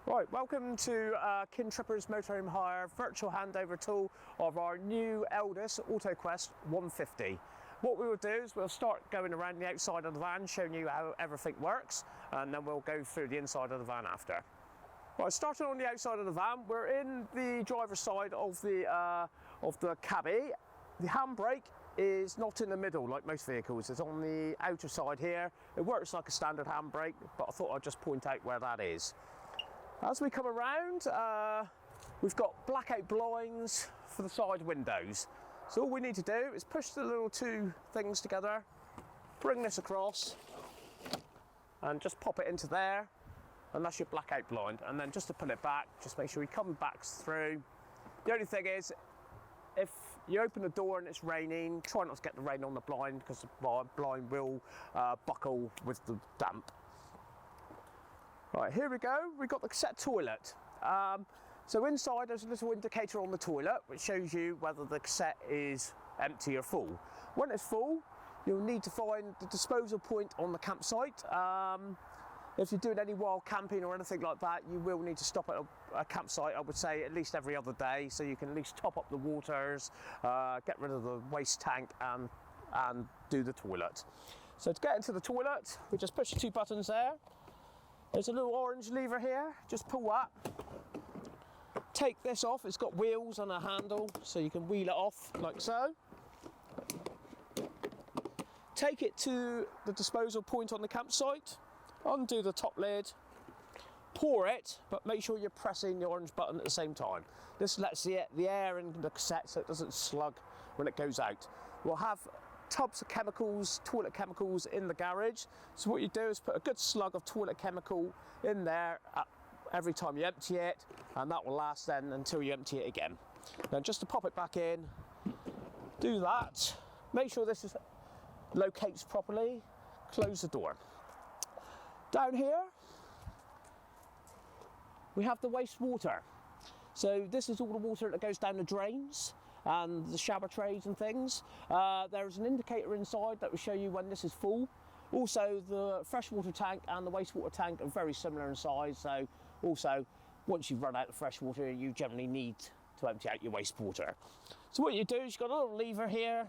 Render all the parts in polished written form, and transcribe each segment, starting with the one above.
Right, welcome to Kin Tripper's Motorhome Hire virtual handover tool of our new Elddis Autoquest 150. What we will do is we'll start going around the outside of the van, showing you how everything works, and then we'll go through the inside of the van after. Right, starting on the outside of the van, we're in the driver's side of the cabby. The handbrake is not in the middle like most vehicles, it's on the outer side here. It works like a standard handbrake, but I thought I'd just point out where that is. As we come around, we've got blackout blinds for the side windows. So all we need to do is push the little two things together, bring this across, and just pop it into there, and that's your blackout blind. And then just to pull it back, just make sure you come back through. The only thing is, if you open the door and it's raining, try not to get the rain on the blind, because the blind will buckle with the damp. Right, here we go, we've got the cassette toilet. So inside there's a little indicator on the toilet which shows you whether the cassette is empty or full. When it's full, you'll need to find the disposal point on the campsite. If you're doing any wild camping or anything like that, you will need to stop at a campsite, I would say at least every other day, so you can at least top up the waters, get rid of the waste tank and do the toilet. So to get into the toilet, we just push the two buttons there. There's a little orange lever here, just pull that. Take this off, it's got wheels and a handle, so you can wheel it off like so. Take it to the disposal point on the campsite, undo the top lid, pour it, but make sure you're pressing the orange button at the same time. This lets the air in the cassette so it doesn't slug when it goes out. We'll have tubs of chemicals, toilet chemicals in the garage. So what you do is put a good slug of toilet chemical in there every time you empty it, and that will last then until you empty it again. Then just to pop it back in, do that. Make sure this locates properly, close the door. Down here, we have the wastewater. So this is all the water that goes down the drains and the shower trays and things. There's an indicator inside that will show you when this is full. Also, the freshwater tank and the wastewater tank are very similar in size, so also once you've run out of fresh water, you generally need to empty out your wastewater. So what you do is you've got a little lever here,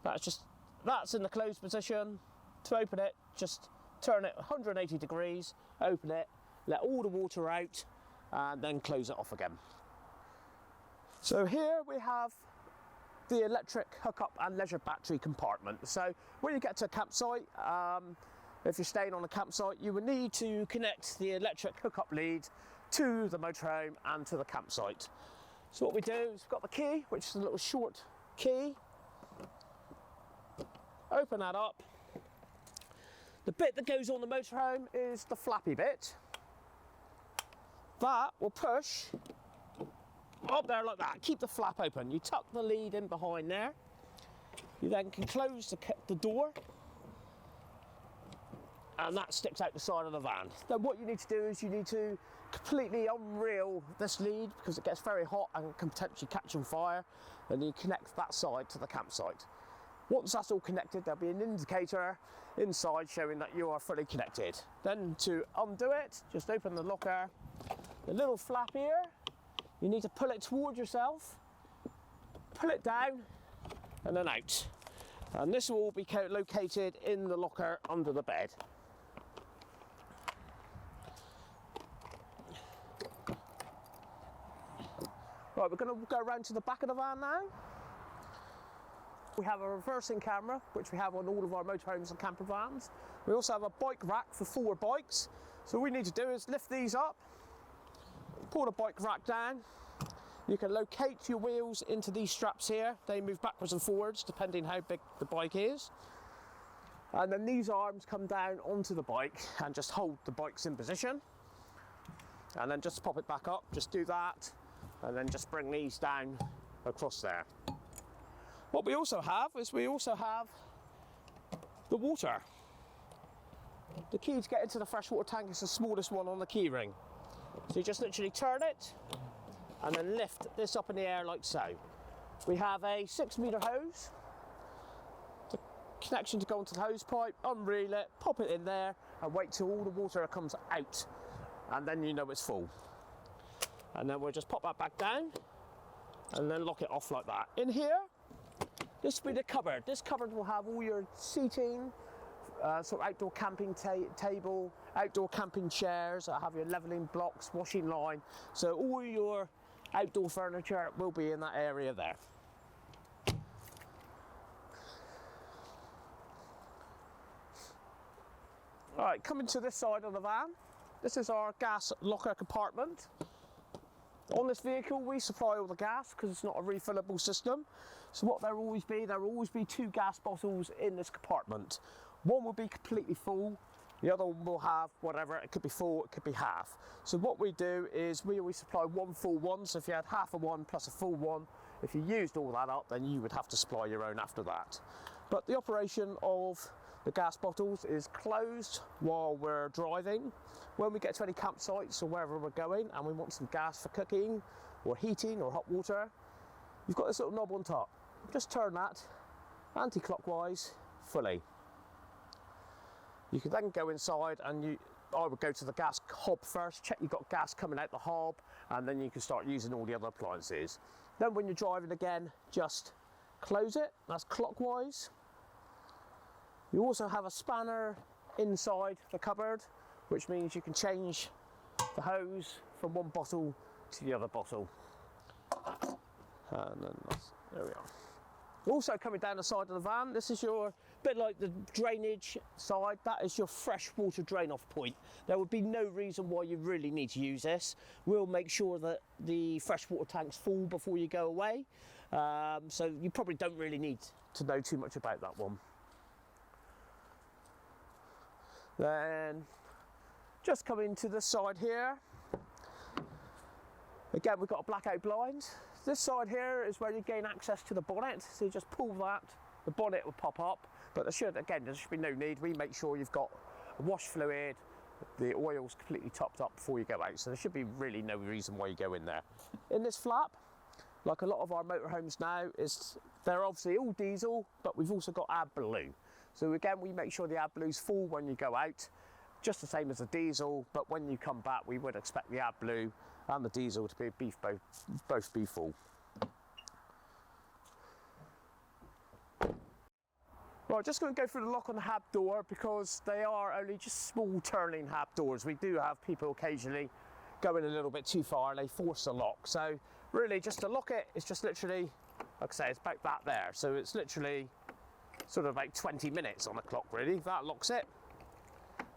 that's in the closed position. To open it, just turn it 180 degrees, open it, let all the water out, and then close it off again. So here we have the electric hookup and leisure battery compartment. So when you get to a campsite, if you're staying on a campsite, you will need to connect the electric hookup lead to the motorhome and to the campsite. So what we do is we've got the key, which is a little short key. Open that up. The bit that goes on the motorhome is the flappy bit. That will push up there like that. Keep the flap open. You tuck the lead in behind there. You then can close the door, and that sticks out the side of the van. Then what you need to do is you need to completely unreel this lead because it gets very hot and can potentially catch on fire, and you connect that side to the campsite. Once that's all connected, there'll be an indicator inside showing that you are fully connected. Then to undo it, just open the locker. The little flap here, you need to pull it towards yourself, pull it down, and then out. And this will all be located in the locker under the bed. Right, we're going to go around to the back of the van now. We have a reversing camera, which we have on all of our motorhomes and camper vans. We also have a bike rack for 4 bikes. So all we need to do is lift these up, pull the bike rack down. You can locate your wheels into these straps here. They move backwards and forwards depending how big the bike is. And then these arms come down onto the bike and just hold the bikes in position. And then just pop it back up, just do that. And then just bring these down across there. What we also have is the water. The key to get into the freshwater tank is the smallest one on the key ring. So you just literally turn it and then lift this up in the air like so. We have a 6-metre hose. The connection to go onto the hose pipe, unreel it, pop it in there and wait till all the water comes out and then you know it's full. And then we'll just pop that back down and then lock it off like that. In here, this will be the cupboard. This cupboard will have all your seating, sort of outdoor camping table, outdoor camping chairs. I'll have your levelling blocks, washing line. So all your outdoor furniture will be in that area there. All right, coming to this side of the van, this is our gas locker compartment. On this vehicle, we supply all the gas because it's not a refillable system. So what there will always be 2 gas bottles in this compartment. One will be completely full, the other one will have whatever, it could be full, it could be half. So what we do is we always supply 1 full one, so if you had half of one plus a full one, if you used all that up, then you would have to supply your own after that. But the operation of the gas bottles is closed while we're driving. When we get to any campsites or wherever we're going and we want some gas for cooking or heating or hot water, you've got this little knob on top. Just turn that anti-clockwise fully. You can then go inside and I would go to the gas hob first, check you've got gas coming out the hob, and then you can start using all the other appliances. Then when you're driving again, just close it, that's clockwise. You also have a spanner inside the cupboard, which means you can change the hose from one bottle to the other bottle. And then there we are. Also coming down the side of the van, this is your, bit like the drainage side, that is your fresh water drain off point. There would be no reason why you really need to use this. We'll make sure that the fresh water tank's full before you go away. So you probably don't really need to know too much about that one. Then just coming to this side here, again we've got a blackout blind. This side here is where you gain access to the bonnet, so you just pull that, the bonnet will pop up, but there should be no need. We make sure you've got a wash fluid, the oil's completely topped up before you go out, so there should be really no reason why you go in there. In this flap, like a lot of our motorhomes now, they're obviously all diesel, but we've also got AdBlue. So again, we make sure the AdBlue's full when you go out, just the same as the diesel, but when you come back, we would expect the AdBlue and the diesel to be both be full. Right, just going to go through the lock on the hab door because they are only just small turning hab doors. We do have people occasionally going a little bit too far and they force the lock. So really just to lock it, it's just literally, like I say, it's about that there. So it's literally sort of about 20 minutes on the clock really. That locks it.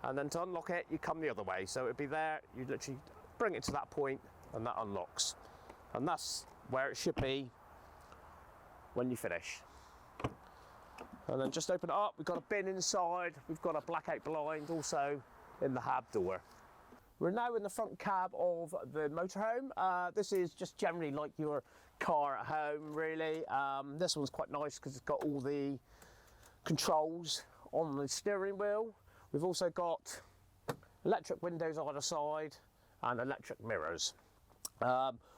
And then to unlock it, you come the other way. So it'd be there, you literally bring it to that point and that unlocks. And that's where it should be when you finish. And then just open it up, we've got a bin inside, we've got a blackout blind also in the hab door. We're now in the front cab of the motorhome. This is just generally like your car at home really. This one's quite nice because it's got all the controls on the steering wheel. We've also got electric windows either side and electric mirrors.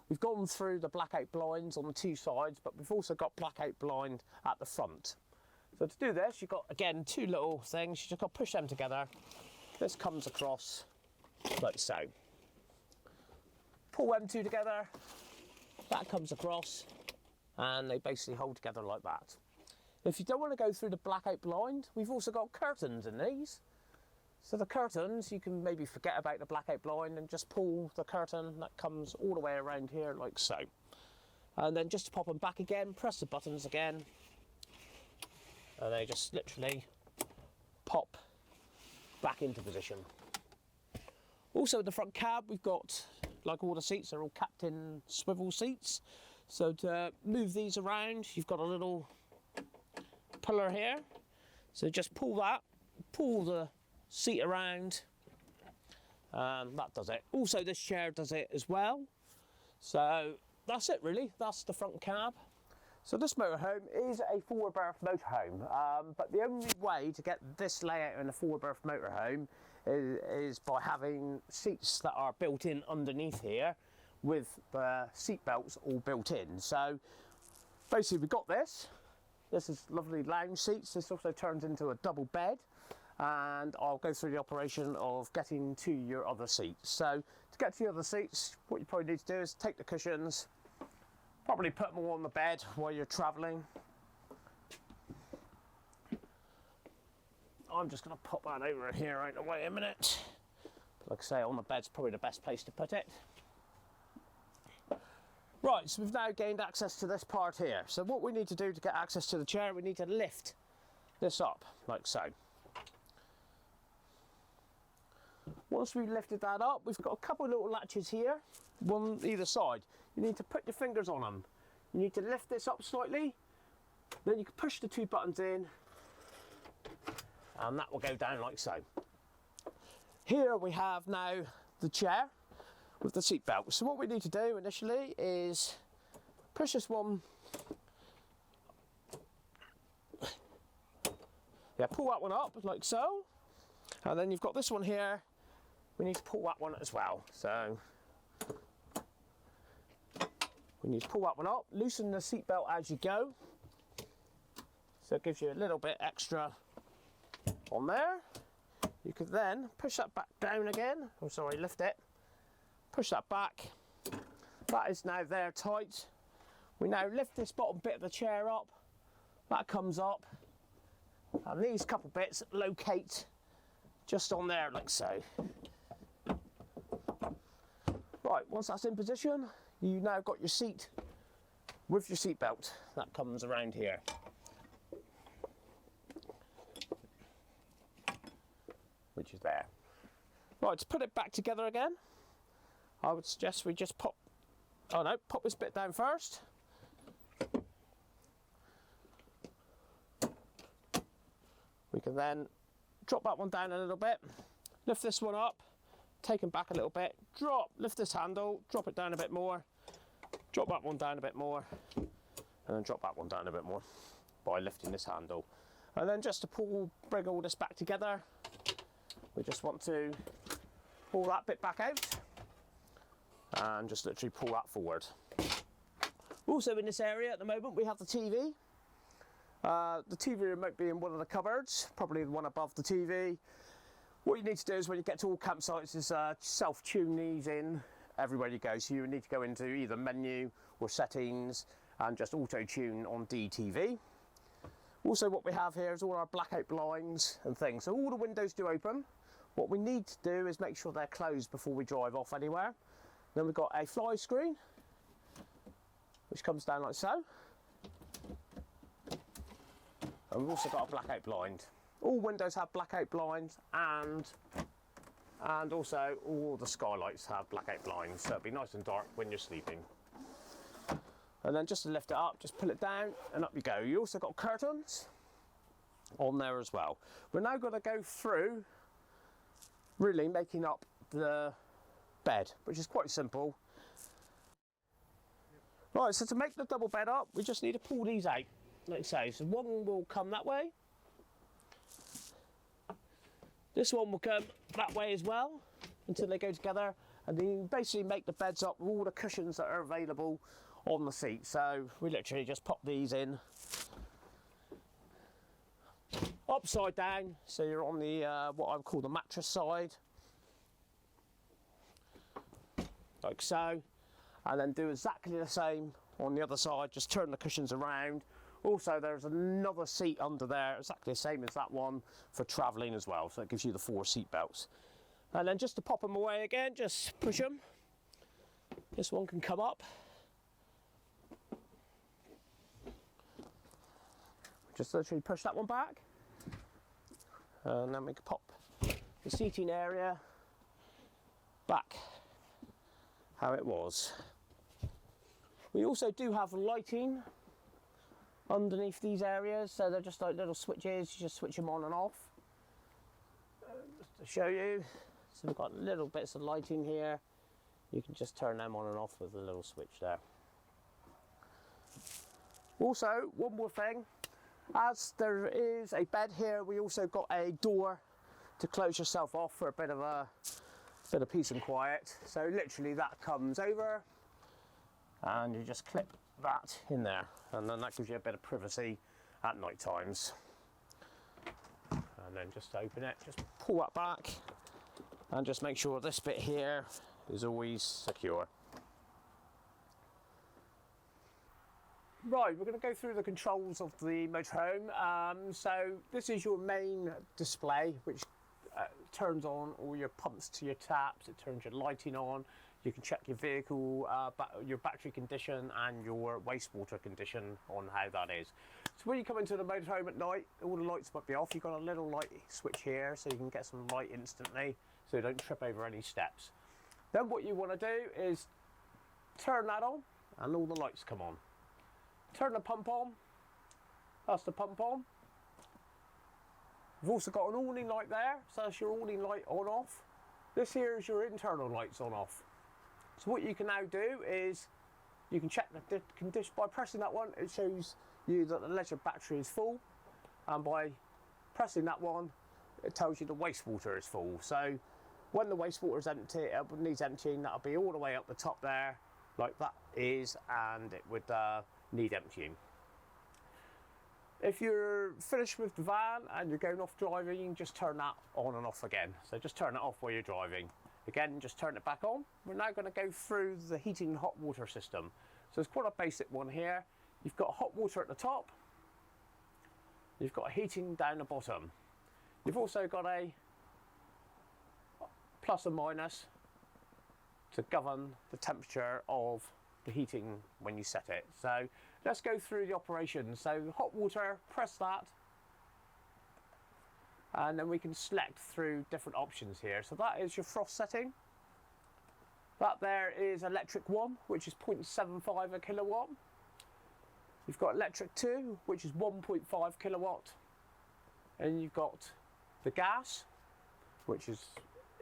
We've gone through the blackout blinds on the 2 sides, but we've also got blackout blind at the front. So to do this, you've got, again, 2 little things. You just got to push them together. This comes across like so. Pull them 2 together, that comes across, and they basically hold together like that. If you don't want to go through the blackout blind, we've also got curtains in these. So the curtains, you can maybe forget about the blackout blind and just pull the curtain that comes all the way around here like so. And then just to pop them back again, press the buttons again, and they just literally pop back into position. Also in the front cab, we've got, like all the seats, they're all captain swivel seats. So to move these around, you've got a little pillar here. So just pull that, pull the seat around, and that does it. Also this chair does it as well. So that's it really, that's the front cab. So this motorhome is a 4-berth motorhome, but the only way to get this layout in a 4-berth motorhome is by having seats that are built in underneath here with the seat belts all built in. So basically we've got this is lovely lounge seats. This also turns into a double bed. and I'll go through the operation of getting to your other seats. So to get to the other seats, what you probably need to do is take the cushions, probably put them all on the bed while you're travelling. I'm just going to pop that over here right away a minute. Like I say, on the bed's probably the best place to put it. Right, so we've now gained access to this part here. So what we need to do to get access to the chair, we need to lift this up, like so. Once we've lifted that up, we've got a couple of little latches here, one either side. You need to put your fingers on them. You need to lift this up slightly, then you can push the 2 buttons in, and that will go down like so. Here we have now the chair with the seat belt. So what we need to do initially is push this one, pull that one up like so, and then you've got this one here, we need to pull that one as well. So we need to pull that one up, loosen the seat belt as you go, so it gives you a little bit extra on there. You could then push that back down again, lift it, push that back. That is now there tight. We now lift this bottom bit of the chair up, that comes up, and these couple bits locate just on there like so. Right, once that's in position, you now got your seat with your seat belt. That comes around here. Which is there. Right, to put it back together again, I would suggest we just pop this bit down first. We can then drop that one down a little bit, lift this one up, take them back a little bit, lift this handle, drop it down a bit more, drop that one down a bit more, and then drop that one down a bit more by lifting this handle. And then just to bring all this back together, we just want to pull that bit back out and just literally pull that forward. Also in this area at the moment we have the TV. The TV remote being one of the cupboards, probably the one above the TV. What you need to do is when you get to all campsites is self-tune these in everywhere you go. So you need to go into either menu or settings and just auto-tune on DTV. Also what we have here is all our blackout blinds and things. So all the windows do open. What we need to do is make sure they're closed before we drive off anywhere. Then we've got a fly screen, which comes down like so. And we've also got a blackout blind. All windows have blackout blinds, and also all the skylights have blackout blinds, so it'll be nice and dark when you're sleeping. And then just to lift it up, just pull it down and up you go. You also got curtains on there as well. We're now going to go through really making up the bed, which is quite simple. Right, so to make the double bed up, we just need to pull these out, like so. So one will come that way. This one will come that way as well, until they go together. And then you basically make the beds up with all the cushions that are available on the seat. So we literally just pop these in upside down, so you're on the what I would call the mattress side, like so, and then do exactly the same on the other side. Just turn the cushions around. Also there's another seat under there, exactly the same as that one, for travelling as well, so it gives you the 4 seat belts. And then just to pop them away again, just push them. This one can come up. Just literally push that one back. And then we can pop the seating area back how it was. We also do have lighting underneath these areas, so they're just like little switches. You just switch them on and off. Just to show you, so we've got little bits of lighting here. You can just turn them on and off with a little switch there. Also, one more thing. As there is a bed here, we also got a door to close yourself off for a bit of peace and quiet. So literally that comes over and you just clip that in there, and then that gives you a bit of privacy at night times. And and then just open it, just pull that back and just make sure this bit here is always secure. Right, we're going to go through the controls of the motorhome. So this is your main display, which turns on all your pumps to your taps, it turns your lighting on, you can check your vehicle, your battery condition and your wastewater condition on how that is. So when you come into the motorhome at night, all the lights might be off. You've got a little light switch here so you can get some light instantly so you don't trip over any steps. Then what you want to do is turn that on and all the lights come on. Turn the pump on, that's the pump on. We've also got an awning light there, so that's your awning light on off. This here is your internal lights on off. So what you can now do is you can check the condition by pressing that one. It shows you that the leisure battery is full, and by pressing that one it tells you the wastewater is full. So when the wastewater is empty, it needs emptying, that'll be all the way up the top there like that is, and it would need emptying. If you're finished with the van and you're going off driving, you can just turn that on and off again. So just turn it off while you're driving. Again, just turn it back on. We're now going to go through the heating and hot water system. So it's quite a basic one here. You've got hot water at the top. You've got heating down the bottom. You've also got a plus and minus to govern the temperature of the heating when you set it. So let's go through the operation. So hot water, press that, and then we can select through different options here. So that is your frost setting. That there is electric 1, which is 0.75 a kilowatt. You've got electric 2, which is 1.5 kilowatt. And you've got the gas, which is,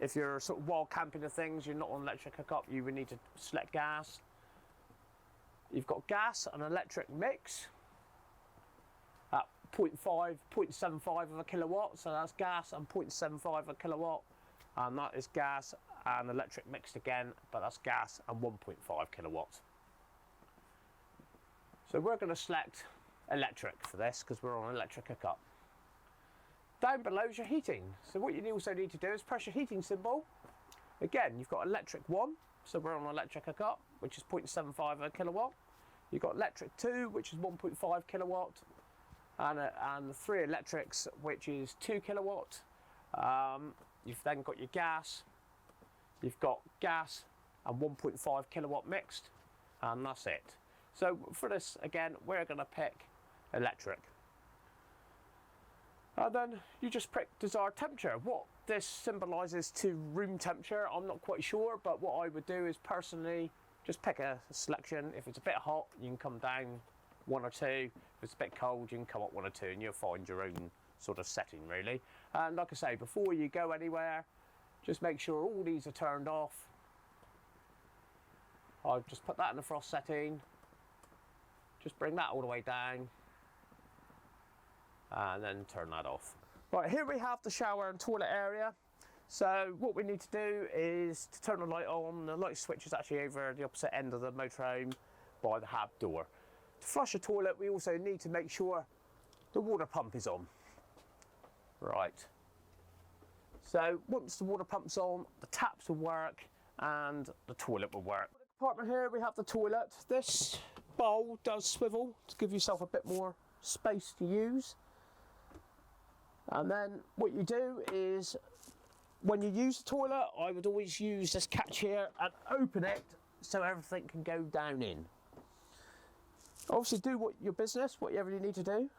if you're sort of wild camping and things, you're not on electric hookup, you would need to select gas. You've got gas and electric mix at 0.75 of a kilowatt, so that's gas and 0.75 a kilowatt, and that is gas and electric mixed again, but that's gas and 1.5 kilowatts. So we're going to select electric for this because we're on electric hookup. Down below is your heating. So what you also need to do is press your heating symbol. Again, you've got electric 1, so we're on electric hookup, which is 0.75 a kilowatt. You've got electric 2, which is 1.5 kilowatt, and the 3 electrics, which is 2 kilowatt. You've then got your gas. You've got gas and 1.5 kilowatt mixed, and that's it. So for this, again, we're going to pick electric. And then you just pick desired temperature. What this symbolises to room temperature, I'm not quite sure, but what I would do is personally just pick a selection. If it's a bit hot, you can come down 1 or 2. If it's a bit cold, you can come up 1 or 2, and you'll find your own sort of setting, really. And like I say, before you go anywhere, just make sure all these are turned off. I'll just put that in the frost setting. Just bring that all the way down, and then turn that off. Right, here we have the shower and toilet area. So what we need to do is to turn the light on. The light switch is actually over the opposite end of the motorhome by the hab door. To flush the toilet, we also need to make sure the water pump is on. Right. So once the water pump's on, the taps will work and the toilet will work. In the compartment here, we have the toilet. This bowl does swivel to give yourself a bit more space to use. And then what you do is, when you use the toilet, I would always use this catch here and open it so everything can go down in. Obviously do your business, whatever you need to do.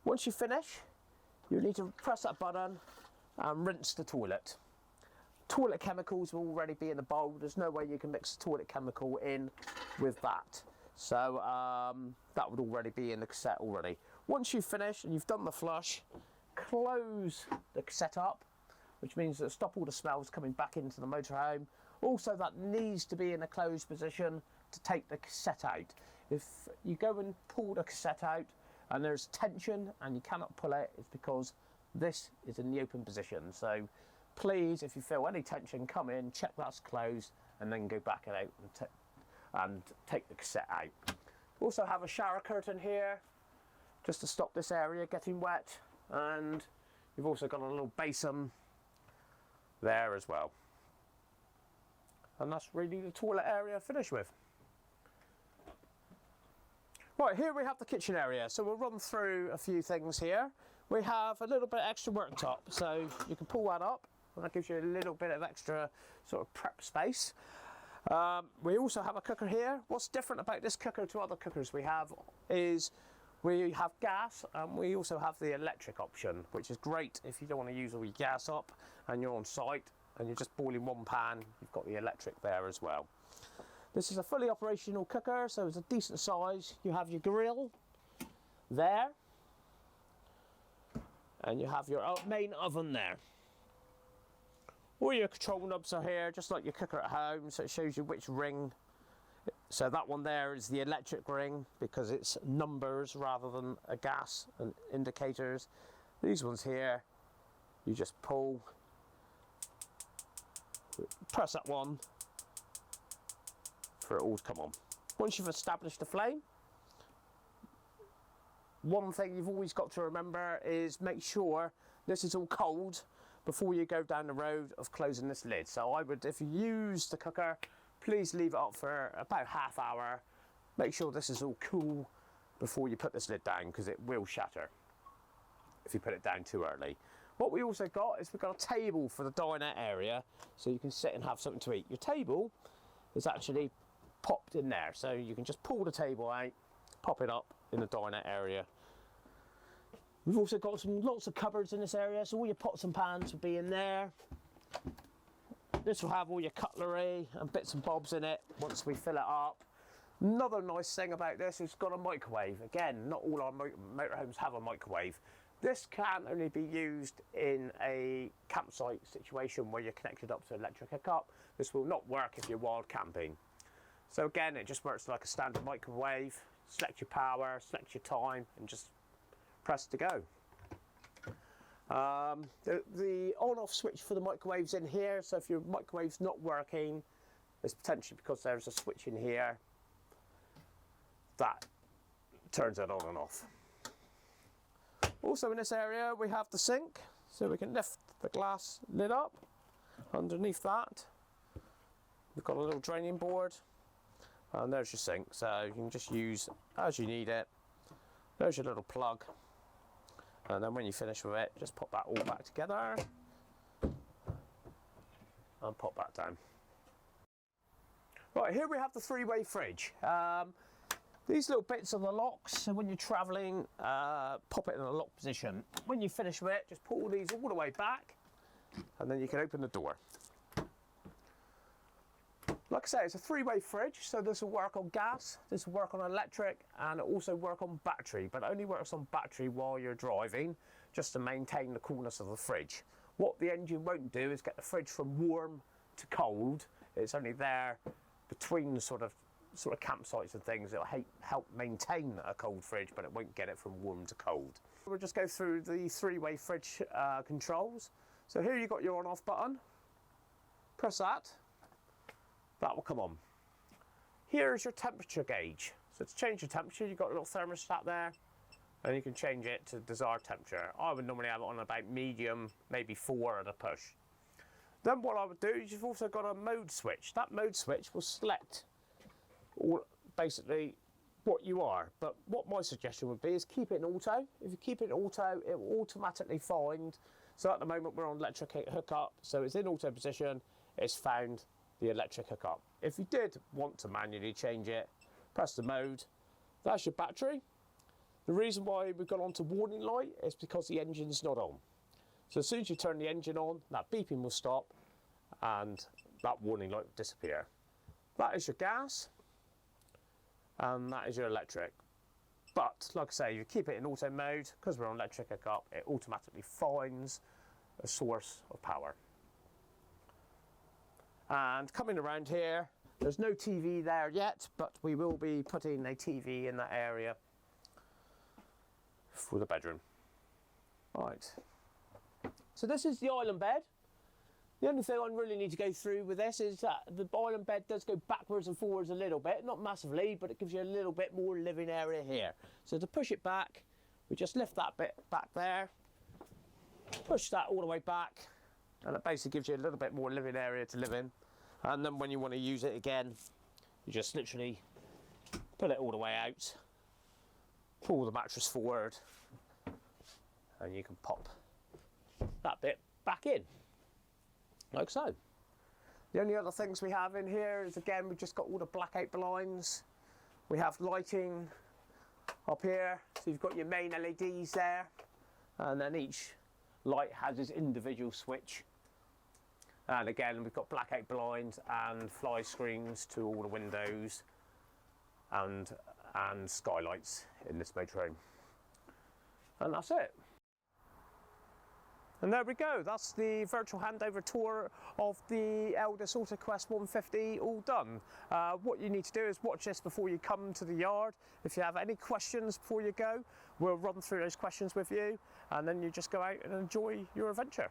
Once you finish, you need to press that button and rinse the toilet. Toilet chemicals will already be in the bowl. There's no way you can mix the toilet chemical in with that. So that would already be in the cassette already. Once you've finished and you've done the flush, close the cassette up, which means that stop all the smells coming back into the motorhome. Also, that needs to be in a closed position to take the cassette out. If you go and pull the cassette out and there's tension and you cannot pull it, it's because this is in the open position. So please, if you feel any tension, come in, check that's closed, and then go back out and take the cassette out. We also have a shower curtain here just to stop this area getting wet, and You've also got a little basin there as well. And that's really the toilet area finished with. Right, here we have the kitchen area, so we'll run through a few things here. We have a little bit of extra worktop, so you can pull that up, and that gives you a little bit of extra sort of prep space. We also have a cooker here. What's different about this cooker to other cookers we have is we have gas, and we also have the electric option, which is great if you don't want to use all your gas up and you're on site and you're just boiling one pan. You've got the electric there as well. This is a fully operational cooker, so it's a decent size. You have your grill there, and you have your main oven there. All your control knobs are here, just like your cooker at home, so it shows you which ring. So that one there is the electric ring, because it's numbers rather than a gas and indicators. These ones here, you just pull, press that one for it all to come on. Once you've established the flame, one thing you've always got to remember is make sure this is all cold before you go down the road of closing this lid. So I would, if you use the cooker, please leave it up for about half hour. Make sure this is all cool before you put this lid down, because it will shatter if you put it down too early. What we also got is we've got a table for the dinette area, so you can sit and have something to eat. Your table is actually popped in there, so you can just pull the table out, pop it up in the dinette area. We've also got lots of cupboards in this area, so all your pots and pans will be in there. This will have all your cutlery and bits and bobs in it once we fill it up. Another nice thing about this is it's got a microwave. Again, not all our motorhomes have a microwave. This can only be used in a campsite situation where you're connected up to electric hookup. This will not work if you're wild camping. So again, it just works like a standard microwave. Select your power, select your time, and just press to go. The on-off switch for the microwave's in here, so if your microwave's not working, it's potentially because there's a switch in here that turns it on and off. Also in this area we have the sink, so we can lift the glass lid up. Underneath that we've got a little draining board, and there's your sink, so you can just use as you need it. There's your little plug, and then when you finish with it, just pop that all back together and pop that down. Right, here we have the three-way fridge. These little bits are the locks, so when you're travelling, pop it in a lock position. When you finish with it, just pull these all the way back, and then you can open the door. Like I say, it's a three-way fridge, so this will work on gas, this will work on electric, and it also work on battery, but it only works on battery while you're driving, just to maintain the coolness of the fridge. What the engine won't do is get the fridge from warm to cold. It's only there between sort of campsites and things. It'll help maintain a cold fridge, but it won't get it from warm to cold. We'll just go through the three-way fridge controls. So here you've got your on-off button. Press that. That will come on. Here is your temperature gauge. So to change your temperature, you've got a little thermostat there, and you can change it to desired temperature. I would normally have it on about medium, maybe 4 at a push. Then what I would do is you've also got a mode switch. That mode switch will select basically what you are, but what my suggestion would be is keep it in auto. If you keep it in auto, it will automatically find, so at the moment we're on electric hookup, so it's in auto position, it's found the electric hookup. If you did want to manually change it, press the mode. That's your battery. The reason why we've gone on to warning light is because the engine's not on. So as soon as you turn the engine on, that beeping will stop and that warning light will disappear. That is your gas, and that is your electric. But like I say, you keep it in auto mode, because we're on electric hookup, it automatically finds a source of power. And coming around here, there's no TV there yet, but we will be putting a TV in that area for the bedroom. Right, so this is the island bed. The only thing I really need to go through with this is that the island bed does go backwards and forwards a little bit, not massively, but it gives you a little bit more living area here. So to push it back, we just lift that bit back there, push that all the way back, and it basically gives you a little bit more living area to live in. And then when you want to use it again, you just literally pull it all the way out, pull the mattress forward, and you can pop that bit back in, like so. The only other things we have in here is, again, we've just got all the blackout blinds. We have lighting up here, so you've got your main LEDs there, and then each light has its individual switch. And again, we've got blackout blinds and fly screens to all the windows and skylights in this motorhome. And that's it. And there we go, that's the virtual handover tour of the Elddis Autoquest 150 all done. What you need to do is watch this before you come to the yard. If you have any questions before you go, we'll run through those questions with you, and then you just go out and enjoy your adventure.